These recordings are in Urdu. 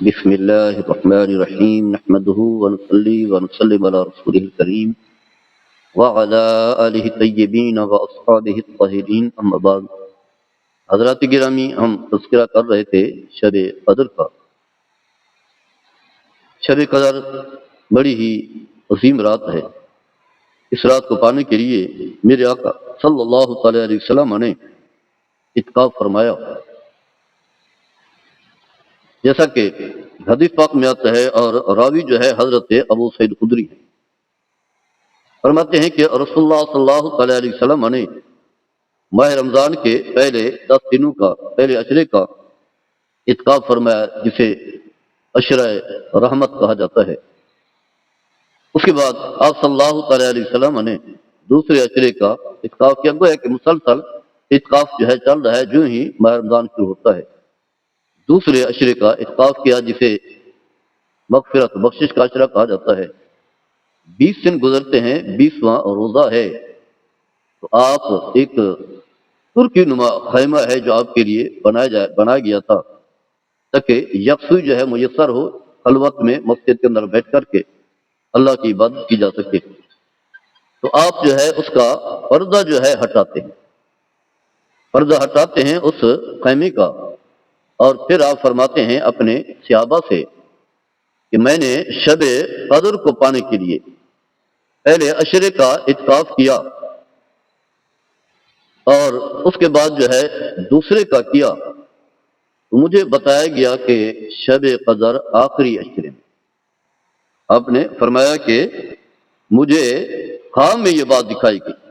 بسم الله الرحمن الرحيم نحمده ونصلي ونسلم على رسوله الكريم وعلى آله الطيبين وأصحابه الطاهرين أما بعد. حضرات گرامی، ہم تذکرہ کر رہے تھے شب قدر کا. شب قدر بڑی ہی عظیم رات ہے. اس رات کو پانے کے لیے میرے آقا صلی اللہ تعالی علیہ وسلم نے اتقاف فرمایا. جیسا کہ حدیث پاک میں آتا ہے اور راوی جو ہے حضرت ابو سعید خدری ہے. فرماتے ہیں کہ رسول اللہ صلی اللہ تعالی علیہ وسلم نے ماہ رمضان کے پہلے 10 دنوں کا پہلے عشرے کا اتقاف فرمایا، جسے عشرہ رحمت کہا جاتا ہے. اس کے بعد آپ صلی اللہ تعالی علیہ وسلم نے دوسرے عشرے کا اتقاف کیا. گویا کہ مسلسل اتقاف جو ہے چل رہا ہے. جو ہی ماہ رمضان شروع ہوتا ہے دوسرے عشرے کا اتقاف کیا، جسے مغفرت بخشش کا عشرہ کہا جاتا ہے. 20 دن گزرتے ہیں، 20واں روزہ ہے. تو آپ ایک ترکی نما خیمہ ہے جو آپ کے لیے بنایا گیا تھا، تاکہ یکسوئی جو ہے میسر ہو. خلوت میں مسجد کے اندر بیٹھ کر کے اللہ کی عبادت کی جا سکے. تو آپ جو ہے اس کا پردہ جو ہے ہٹاتے ہیں، پردہ ہٹاتے ہیں اس خیمے کا. اور پھر آپ فرماتے ہیں اپنے صحابہ سے کہ میں نے شب قدر کو پانے کے لیے پہلے عشرے کا اتقاف کیا اور اس کے بعد جو ہے دوسرے کا کیا. تو مجھے بتایا گیا کہ شب قدر آخری عشرے میں. آپ نے فرمایا کہ مجھے خواب میں یہ بات دکھائی گئی،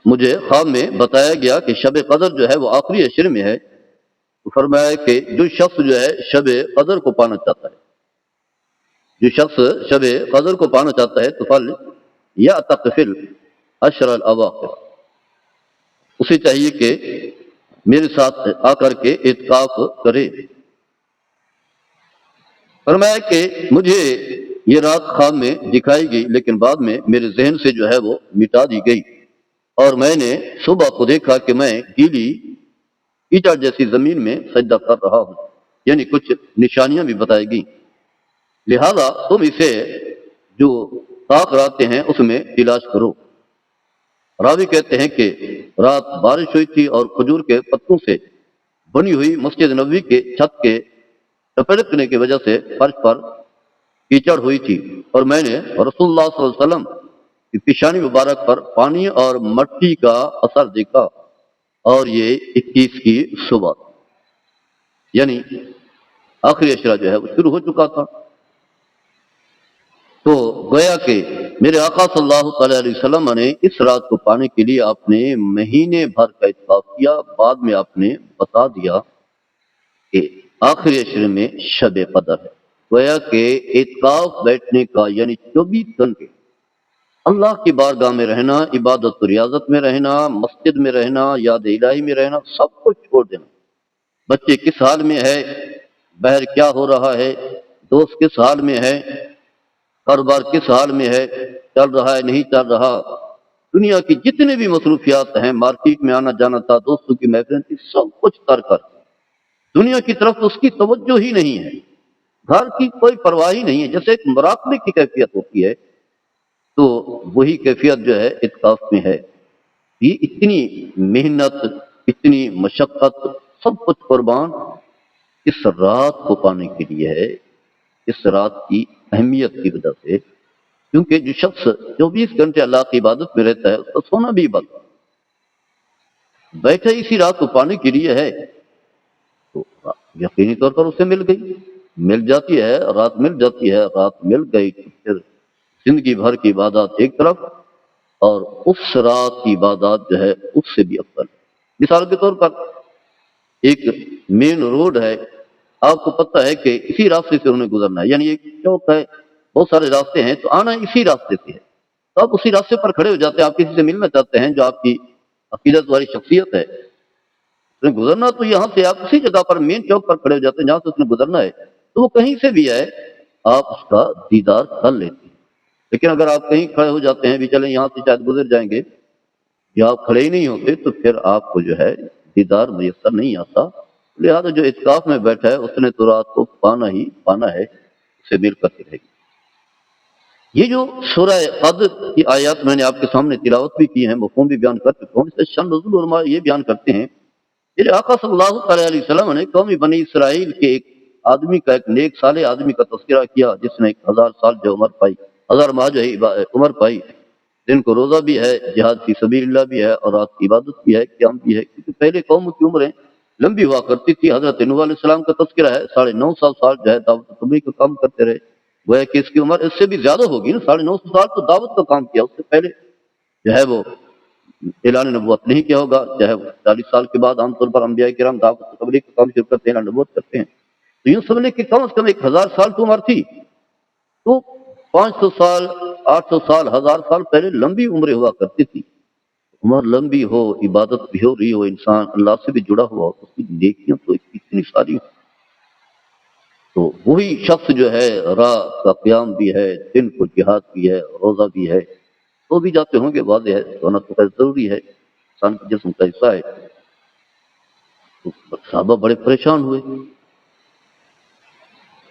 مجھے خواب میں بتایا گیا کہ شب قدر جو ہے وہ آخری عشرے میں ہے. تو فرمایا کہ جو شخص جو ہے شب قدر کو پانا چاہتا ہے، جو شخص شب قدر کو پانا چاہتا ہے تو فل یا تقفل عشر الاواخر، اسے چاہیے کہ میرے ساتھ آ کر کے اعتکاف کرے. فرمایا کہ مجھے یہ رات خواب میں دکھائی گئی، لیکن بعد میں میرے ذہن سے جو ہے وہ مٹا دی گئی، اور میں نے صبح کو دیکھا کہ میں گیلی کیچڑ جیسی زمین میں سجدہ کر رہا ہوں. یعنی کچھ نشانیاں بھی بتائی گئی. لہذا تم اسے جو طاق راتیں ہیں اس میں تلاش کرو. راوی کہتے ہیں کہ رات بارش ہوئی تھی اور کھجور کے پتوں سے بنی ہوئی مسجد نبوی کے چھت کے ٹپڑکنے کی وجہ سے فرش پر کیچڑ ہوئی تھی، اور میں نے رسول اللہ صلی اللہ علیہ وسلم کی پیشانی مبارک پر پانی اور مٹی کا اثر دیکھا. اور یہ 21 کی صبح، یعنی آخری عشرہ جو ہے وہ شروع ہو چکا تھا. تو گویا کہ میرے آقا صلی اللہ تعالی علیہ وسلم نے اس رات کو پانے کے لیے آپ نے مہینے بھر کا اتفاق کیا. بعد میں آپ نے بتا دیا کہ آخری عشرے میں شب قدر ہے. گویا کہ اعتکاف بیٹھنے کا یعنی 24 گھنٹے اللہ کی بارگاہ میں رہنا، عبادت و ریاضت میں رہنا، مسجد میں رہنا، یاد الہی میں رہنا، سب کچھ چھوڑ دینا. بچے کس حال میں ہے، باہر کیا ہو رہا ہے، دوست کس حال میں ہے، کاروبار کس حال میں ہے، چل رہا ہے نہیں چل رہا، دنیا کی جتنے بھی مصروفیات ہیں، مارکیٹ میں آنا جانا تھا، دوستوں کی محفلیں تھی، سب کچھ کر دنیا کی طرف اس کی توجہ ہی نہیں ہے، گھر کی کوئی پرواہ ہی نہیں ہے. جیسے ایک مراقبے کی کیفیت ہوتی ہے، تو وہی کیفیت جو ہے اعتکاف میں ہے. یہ اتنی محنت، اتنی مشقت، سب کچھ قربان اس رات کو پانے کے لیے ہے، اس رات کی اہمیت کی وجہ سے. کیونکہ جو شخص 24 گھنٹے اللہ کی عبادت میں رہتا ہے اس کا سونا بھی عبادت، بیٹھے اسی رات کو پانے کے لیے ہے، تو یقینی طور پر اسے مل گئی، مل جاتی ہے رات، مل جاتی ہے رات، مل گئی تو پھر زندگی بھر کی عبادات ایک طرف، اور اس رات کی عبادات جو ہے اس سے بھی افضل. مثال کے طور پر ایک مین روڈ ہے، آپ کو پتہ ہے کہ اسی راستے سے انہیں گزرنا ہے، یعنی ایک چوک ہے، بہت سارے راستے ہیں، تو آنا اسی راستے سے ہے. تو آپ اسی راستے پر کھڑے ہو جاتے ہیں، آپ کسی سے ملنا چاہتے ہیں جو آپ کی عقیدت والی شخصیت ہے، اس نے گزرنا تو یہاں سے، آپ اسی جگہ پر مین چوک پر کھڑے ہو جاتے ہیں جہاں سے اس نے گزرنا ہے. تو وہ کہیں سے بھی ہے، آپ اس کا دیدار کر لیتے ہیں. لیکن اگر آپ کہیں کھڑے ہو جاتے ہیں بھی چلیں یہاں سے شاید گزر جائیں گے، یا آپ کھڑے ہی نہیں ہوتے، تو پھر آپ کو جو ہے دیدار میسر نہیں آتا. لہذا جو اعتکاف میں بیٹھا ہے اس نے تو رات کو پانا ہی پانا ہے، اسے مل کرتی رہے گی۔ یہ جو سورہ قدر کی آیات میں نے آپ کے سامنے تلاوت بھی کی ہیں، مفہوم بھی بیان کر چکا ہوں، اس سے شان نزول علماء یہ بیان کرتے ہیں، میرے آقا صلی اللہ علیہ وسلم نے قوم بنی اسرائیل کے ایک آدمی کا، ایک نیک صالح آدمی کا تذکرہ کیا جس نے 1000 سال جو عمر پائی، 1000 ماہ جو ہے عمر پائی، دن کو روزہ بھی ہے، جہاد فی سبیل اللہ بھی ہے، اور رات کی عبادت بھی ہے، قیام بھی ہے، کیونکہ پہلے قوم کی عمریں لمبی ہوا کرتی تھی۔ حضرت نوح علیہ السلام کا تذکرہ ہے، 950 سال جو ہے دعوت تبلیغ کا کام کرتے رہے، وہ ہے کہ اس کی عمر اس سے بھی زیادہ ہوگی نا، 950 سال تو دعوت کا کام کیا، اس سے پہلے جو ہے وہ اعلان نبوت نہیں کیا ہوگا، چاہے 40 سال کے بعد عام طور پر انبیاء کرام دعوت تبلیغ کا کام شروع کرتے ہیں، اعلان نبوت کرتے ہیں، تو یوں سمجھ لیں کہ کم از کم 1000 سال کی عمر تھی، تو 500 سال 800 سال 1000 سال پہلے لمبی عمریں ہوا کرتی تھی۔ عمر لمبی ہو، عبادت بھی ہو رہی ہو، انسان اللہ سے بھی جڑا ہوا ہو، اس کی نیکیاں تو اتنی ساری ہو، تو وہی شخص جو ہے رات کا قیام بھی ہے، دن کو جہاد بھی ہے، روزہ بھی ہے، تو بھی جاتے ہوں گے، واضح ہے، سونا تو خیر ضروری ہے، انسان کے جسم کا حصہ ہے۔ تو صحابہ بڑے پریشان ہوئے،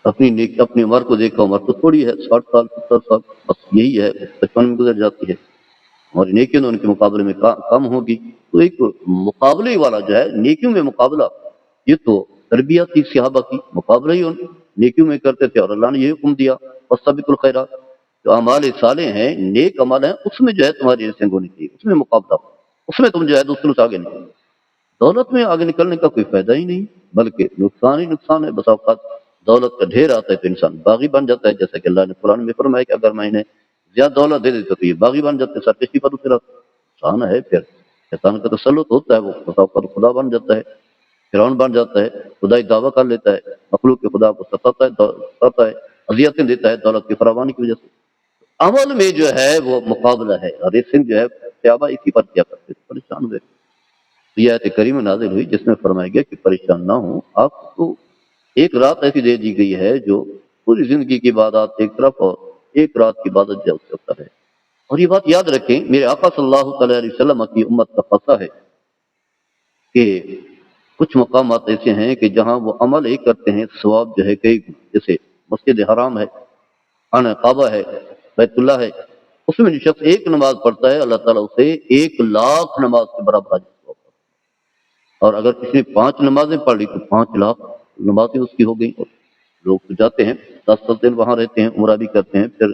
اپنی عمر کو دیکھا، عمر تو تھوڑی ہے، 60 سال 70 سال، بس یہی ہے، 55 میں گزر جاتی ہے، اور نیکیوں تو ان کے مقابلے میں کم ہوگی، تو ایک مقابلے والا جو ہے نیکیوں میں مقابلہ، یہ تو تربیت تھی صحابہ کی، مقابلہ ہی ان نیکیوں میں کرتے تھے، اور اللہ نے یہ حکم دیا فاستبقوا الخیرات، جو اعمال صالح ہیں، نیک عمل ہیں، اس میں جو ہے تمہاری ریسنگ ہونی چاہیے، اس میں مقابلہ ہو، اس میں تم جو ہے دوسروں سے آگے نکلو۔ دولت میں آگے نکلنے کا کوئی فائدہ ہی نہیں، بلکہ نقصان ہی نقصان ہے۔ بس اوقات دولت کا ڈھیر آتا ہے تو انسان باغی بن جاتا ہے، جیسا کہ اللہ نے قرآن میں فرمایا کہ اگر میں انہیں زیادہ دولت دے دیتا تو یہ باغی بن جاتے، سرکشی پر اترا، نقصان ہے۔ پھر شیطان کا تسلط ہوتا ہے، وہ بس اوقات خدا بن جاتا ہے، فرعون بن جاتا ہے، خدائی دعویٰ کر لیتا ہے، مخلوق کے خدا کو ستاتا ہے، اذیتیں دیتا ہے دولت کی فراوانی کی وجہ سے۔ عمل میں جو ہے وہ مقابلہ ہے، اور ریسنگ جو ہے صحابہ اسی پر کیا کرتے تھے، پریشان ہوئے۔ تو یہ آیت کریمہ نازل ہوئی جس میں فرمایا گیا کہ پریشان نہ ہوں، آپ کو ایک رات ایسی دے دی گئی ہے جو پوری زندگی کی عبادات ایک طرف اور ایک رات کی عبادت جو اس کا ہے۔ اور یہ بات یاد رکھیں، میرے آقا صلی اللہ علیہ وسلم کی امت کا خاصہ ہے کہ کچھ مقامات ایسے ہیں کہ جہاں وہ عمل ایک کرتے ہیں، ثواب جو ہے کئی، جیسے مسجد حرام ہے، خانہ کعبہ ہے، بیت اللہ ہے، اس میں جو شخص ایک نماز پڑھتا ہے اللہ تعالیٰ اسے 1,00,000 نماز کے برابر اجر دیتا ہے، اور اگر کسی نے 5 نمازیں پڑھ لی تو 5,00,000 نمازیں اس کی ہو گئی۔ اور لوگ تو جاتے ہیں 10 دن وہاں رہتے ہیں، عمرہ بھی کرتے ہیں، پھر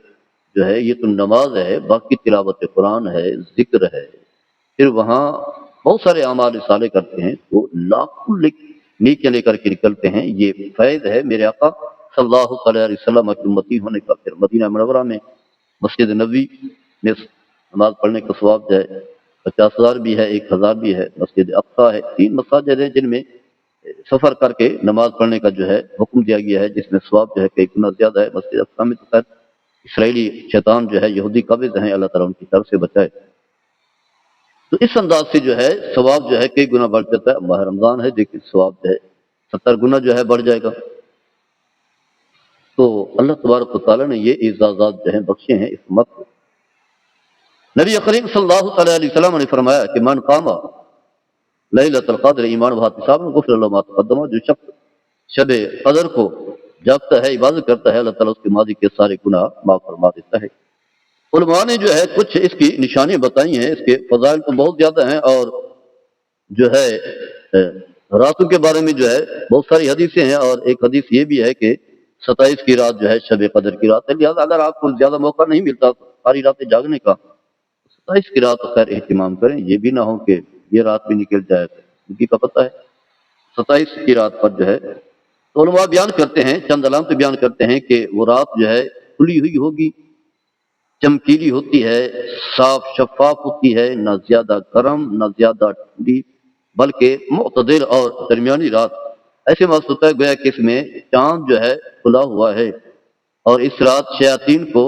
جو ہے یہ تو نماز ہے، باقی تلاوت قرآن ہے، ذکر ہے، پھر وہاں بہت سارے اعمال صالح کرتے ہیں، تو لاکھوں نیکیاں لے کر کے نکلتے ہیں۔ یہ فیض ہے میرے آقا صلی اللہ علیہ وسلم کی امتی ہونے کا۔ پھر مدینہ منورہ میں مسجد نبوی میں نماز پڑھنے کا ثواب جو ہے 50,000 بھی ہے، 1,000 بھی ہے۔ مسجد اقصیٰ ہے، 3 مساجد ہیں جن میں سفر کر کے نماز پڑھنے کا جو ہے حکم دیا گیا ہے، جس میں ثواب جو ہے کئی گنا زیادہ ہے۔ مسجد اقصیٰ میں تو خیر اسرائیلی شیطان جو ہے، یہودی قابض ہیں، اللہ تعالیٰ ان کی طرف سے بچائے، تو اس انداز سے جو ہے ثواب جو ہے کئی گنا بڑھ جاتا ہے۔ ماہ رمضان ہے، لیکن ثواب جو ہے 70 گنا جو ہے بڑھ جائے گا۔ تو اللہ تبارک و تعالیٰ نے یہ اعزازات جو ہیں بخشے ہیں اس امت کو۔ نبی کریم صلی اللہ علیہ وسلم نے فرمایا کہ من قام لیلۃ القدر ایمان و احتسابا غفر له ما تقدم، جو شخص شب قدر کو جاگتا ہے، عبادت کرتا ہے، اللہ تعالیٰ اس کے ماضی کے سارے گناہ معاف فرما دیتا ہے۔ علماء نے جو ہے کچھ اس کی نشانیاں بتائی ہیں، اس کے فضائل تو بہت زیادہ ہیں، اور جو ہے راتوں کے بارے میں جو ہے بہت ساری حدیثیں ہیں، اور ایک حدیث یہ بھی ہے کہ 27 کی رات جو ہے شب قدر کی رات ہے، لہٰذا اگر آپ کو زیادہ موقع نہیں ملتا ساری راتیں جاگنے کا، 27 کی رات خیر اہتمام کریں، یہ بھی نہ ہو کہ یہ رات بھی نکل جائے، کسی کا پتہ ہے 27 کی رات پر جو ہے، تو علماء بیان کرتے ہیں، چند علامتیں بیان کرتے ہیں کہ وہ رات جو ہے کھلی ہوئی ہوگی، چمکیلی ہوتی ہے، صاف شفاف ہوتی ہے، نہ زیادہ گرم نہ زیادہ ٹھنڈی، بلکہ معتدل اور درمیانی رات۔ ایسے محسوس ہوتا ہے گویا کہ اس میں چاند جو ہے کھلا ہوا ہے، اور اس رات شیاطین کو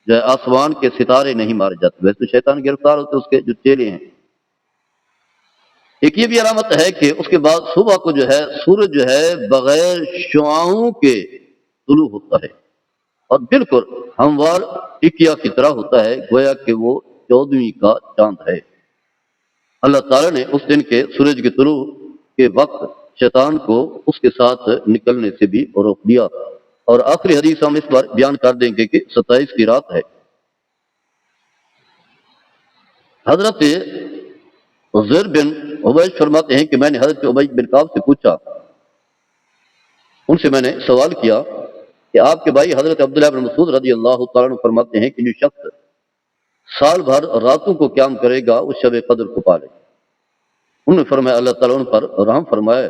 جو ہے آسمان کے ستارے نہیں مارے جاتے، ویسے شیطان گرفتار ہوتے اس کے جو چیلے ہیں۔ ایک یہ بھی علامت ہے کہ اس کے بعد صبح کو جو ہے سورج جو ہے بغیر شعاعوں کے طلوع ہوتا ہے، اور بالکل ہموار ٹکیا کی طرح ہوتا ہے، گویا کہ وہ 14ویں کا چاند ہے۔ اللہ تعالیٰ نے اس دن کے سورج کے طلوع کے وقت شیطان کو اس کے ساتھ نکلنے سے بھی روک دیا۔ اور آخری حدیث ہم اس بار بیان کر دیں گے کہ 27 کی رات ہے۔ حضرت زیر بن عبید فرماتے ہیں کہ میں نے حضرت عبید بن کعب سے پوچھا، ان سے میں نے سوال کیا کہ آپ کے بھائی حضرت عبداللہ بن مسعود رضی اللہ تعالیٰ عنہ فرماتے ہیں کہ جو شخص سال بھر راتوں کو قیام کرے گا اس شب قدر کو پالے۔ انہوں نے فرمایا اللہ تعالیٰ ان پر رحم فرمائے،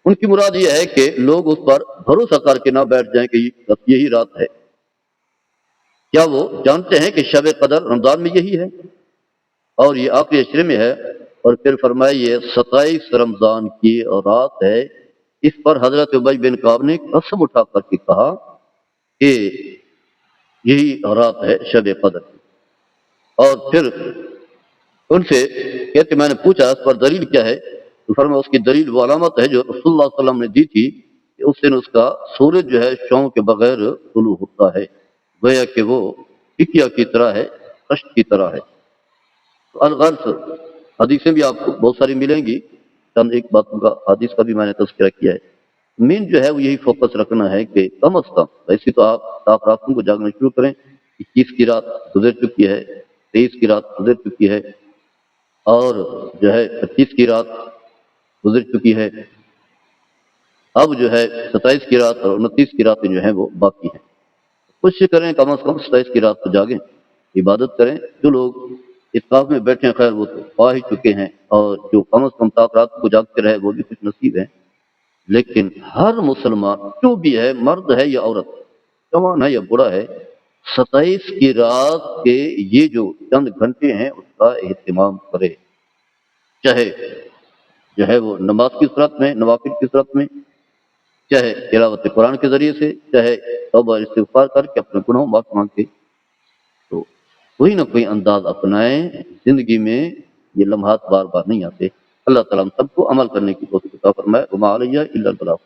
ان کی مراد یہ ہے کہ لوگ اس پر بھروسہ کر کے نہ بیٹھ جائیں کہ یہی رات ہے۔ کیا وہ جانتے ہیں کہ شب قدر رمضان میں یہی ہے اور یہ آخری عشرے میں ہے؟ اور پھر فرمایا یہ 27 رمضان کی رات ہے۔ اس پر حضرت ابی بن کعب نے قسم اٹھا کر کے کہا کہ یہی رات ہے شب قدر کی۔ اور پھر ان سے کہتے میں نے پوچھا اس پر دلیل کیا ہے؟ تو فرمایا اس کی دلیل وہ علامت ہے جو رسول اللہ صلی اللہ علیہ وسلم نے دی تھی کہ اس دن اس کا سورج جو ہے شعوں کے بغیر طلوع ہوتا ہے، گویا کہ وہ ٹکیا کی طرح ہے، کشت کی طرح ہے۔ الغرض حدیثیں بھی آپ کو بہت ساری ملیں گی، چند ایک باتوں کا حدیث کا بھی میں نے تذکرہ کیا ہے۔ مین جو ہے وہ یہی فوکس رکھنا ہے کہ کم از کم ایسی تو آپ راتوں کو جاگنا شروع کریں۔ 21 کی رات گزر چکی ہے، 23 کی رات گزر چکی ہے، اور جو ہے 25 کی رات گزر چکی ہے، اب جو ہے 27 کی رات اور 29 کی راتیں جو ہیں وہ باقی ہیں۔ کوشش کریں کم از کم 27 کی رات کو جاگیں، عبادت کریں۔ جو لوگ اتفاق میں بیٹھے ہیں خیر وہ تو پا ہی چکے ہیں، اور جو کم از کم تاک رات کو جاگتے رہے وہ بھی کچھ نصیب ہیں۔ لیکن ہر مسلمان جو بھی ہے، مرد ہے یا عورت، جوان ہے یا بوڑھا ہے، 27 کی رات کے یہ جو چند گھنٹے ہیں اس کا اہتمام کرے، چاہے جو ہے وہ نماز کی صورت میں، نوافل کی صورت میں، چاہے تلاوت قرآن کے ذریعے سے، چاہے توبہ استغفار کر کے اپنے گناہوں معاف مانگ کے، تو کوئی نہ کوئی انداز اپنائیں۔ زندگی میں یہ لمحات بار بار نہیں آتے۔ اللہ تعالیٰ ہم سب کو عمل کرنے کی توفیق عطا فرمائے۔ وما علیہ الا البلاغ۔